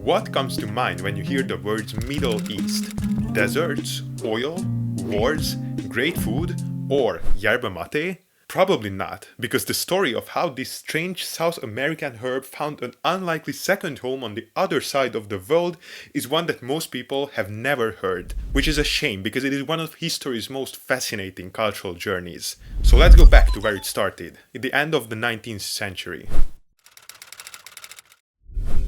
What comes to mind when you hear the words Middle East? Deserts, oil, wars, great food, or yerba mate? Probably not, because the story of how this strange South American herb found an unlikely second home on the other side of the world is one that most people have never heard, which is a shame because it is one of history's most fascinating cultural journeys. So let's go back to where it started, at the end of the 19th century.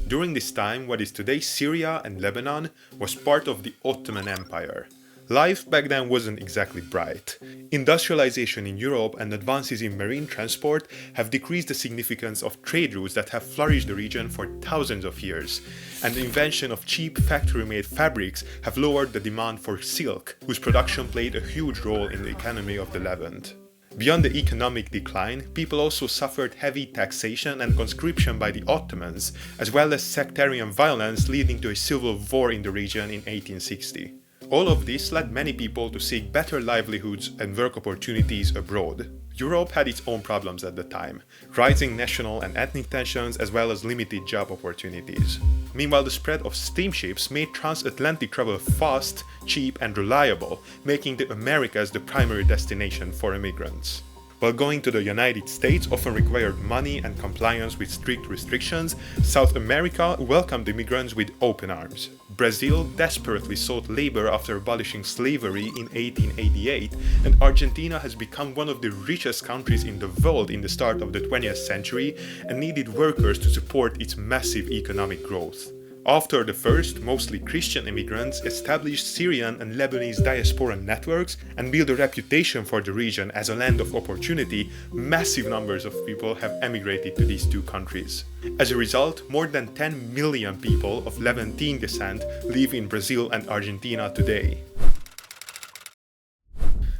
During this time, what is today Syria and Lebanon was part of the Ottoman Empire. Life back then wasn't exactly bright. Industrialization in Europe and advances in marine transport have decreased the significance of trade routes that have flourished the region for thousands of years, and the invention of cheap factory-made fabrics have lowered the demand for silk, whose production played a huge role in the economy of the Levant. Beyond the economic decline, people also suffered heavy taxation and conscription by the Ottomans, as well as sectarian violence leading to a civil war in the region in 1860. All of this led many people to seek better livelihoods and work opportunities abroad. Europe had its own problems at the time, rising national and ethnic tensions as well as limited job opportunities. Meanwhile, the spread of steamships made transatlantic travel fast, cheap and reliable, making the Americas the primary destination for immigrants. While going to the United States often required money and compliance with strict restrictions, South America welcomed immigrants with open arms. Brazil desperately sought labor after abolishing slavery in 1888, and Argentina has become one of the richest countries in the world in the start of the 20th century and needed workers to support its massive economic growth. After the first, mostly Christian immigrants established Syrian and Lebanese diaspora networks and built a reputation for the region as a land of opportunity, massive numbers of people have emigrated to these two countries. As a result, more than 10 million people of Levantine descent live in Brazil and Argentina today.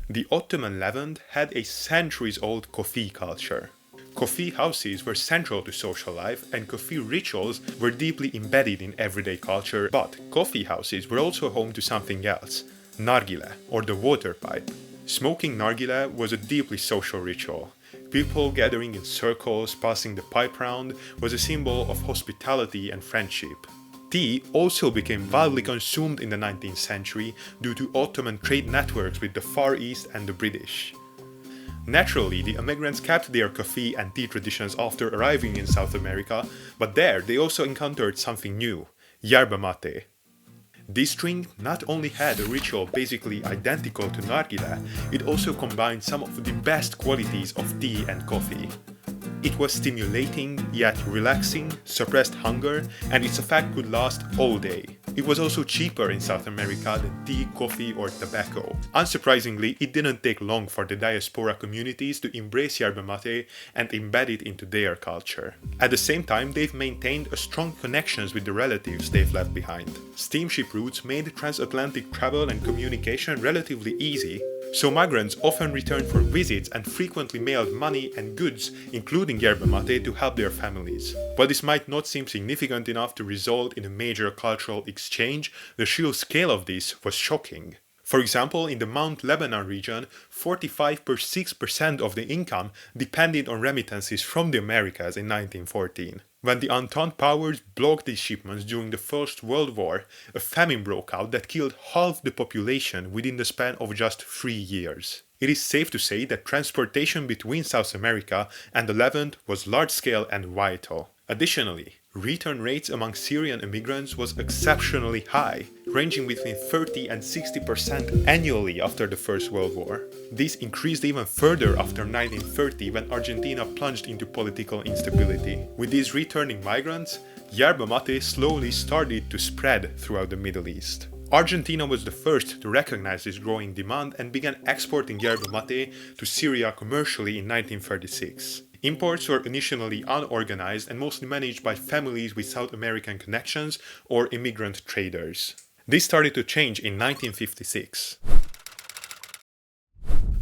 The Ottoman Levant had a centuries-old coffee culture. Coffee houses were central to social life and coffee rituals were deeply embedded in everyday culture, but coffee houses were also home to something else, nargile, or the water pipe. Smoking nargile was a deeply social ritual. People gathering in circles, passing the pipe round, was a symbol of hospitality and friendship. Tea also became widely consumed in the 19th century due to Ottoman trade networks with the Far East and the British. Naturally, the immigrants kept their coffee and tea traditions after arriving in South America, but there they also encountered something new, yerba mate. This drink not only had a ritual basically identical to nargile, it also combined some of the best qualities of tea and coffee. It was stimulating, yet relaxing, suppressed hunger, and its effect could last all day. It was also cheaper in South America than tea, coffee, or tobacco. Unsurprisingly, it didn't take long for the diaspora communities to embrace yerba mate and embed it into their culture. At the same time, they've maintained a strong connections with the relatives they've left behind. Steamship routes made transatlantic travel and communication relatively easy, so migrants often returned for visits and frequently mailed money and goods, including yerba mate, to help their families. While this might not seem significant enough to result in a major cultural exchange, the sheer scale of this was shocking. For example, in the Mount Lebanon region, 45.6% of the income depended on remittances from the Americas in 1914. When the Entente powers blocked these shipments during the First World War, a famine broke out that killed half the population within the span of just 3 years. It is safe to say that transportation between South America and the Levant was large-scale and vital. Additionally, return rates among Syrian immigrants was exceptionally high, ranging between 30 and 60% annually after the First World War. This increased even further after 1930 when Argentina plunged into political instability. With these returning migrants, yerba mate slowly started to spread throughout the Middle East. Argentina was the first to recognize this growing demand and began exporting yerba mate to Syria commercially in 1936. Imports were initially unorganized and mostly managed by families with South American connections or immigrant traders. This started to change in 1956.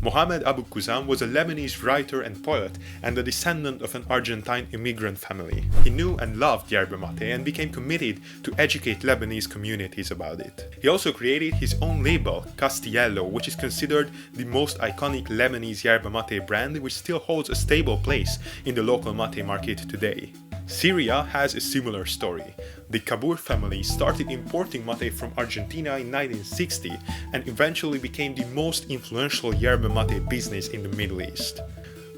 Mohammed Abu Kuzam was a Lebanese writer and poet and a descendant of an Argentine immigrant family. He knew and loved yerba mate and became committed to educate Lebanese communities about it. He also created his own label, Castiello, which is considered the most iconic Lebanese yerba mate brand, which still holds a stable place in the local mate market today. Syria has a similar story. The Kabur family started importing mate from Argentina in 1960 and eventually became the most influential yerba mate business in the Middle East.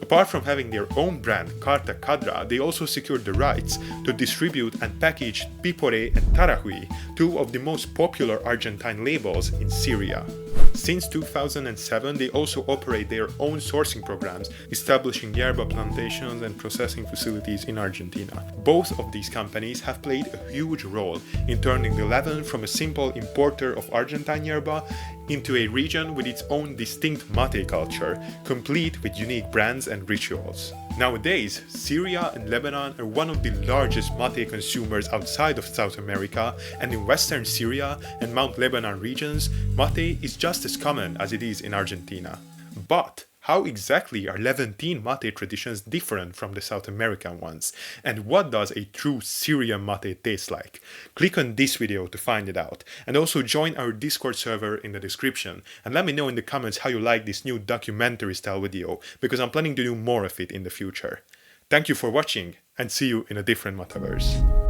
Apart from having their own brand, Carta Cadra, they also secured the rights to distribute and package Pipore and Tarahui, two of the most popular Argentine labels in Syria. Since 2007, they also operate their own sourcing programs, establishing yerba plantations and processing facilities in Argentina. Both of these companies have played a huge role in turning the Levant from a simple importer of Argentine yerba into a region with its own distinct mate culture, complete with unique brands and rituals. Nowadays, Syria and Lebanon are one of the largest mate consumers outside of South America, and in Western Syria and Mount Lebanon regions, mate is just as common as it is in Argentina. But how exactly are Levantine mate traditions different from the South American ones? And what does a true Syrian mate taste like? Click on this video to find it out. And also join our Discord server in the description. And let me know in the comments how you like this new documentary style video, because I'm planning to do more of it in the future. Thank you for watching, and see you in a different Mateverse.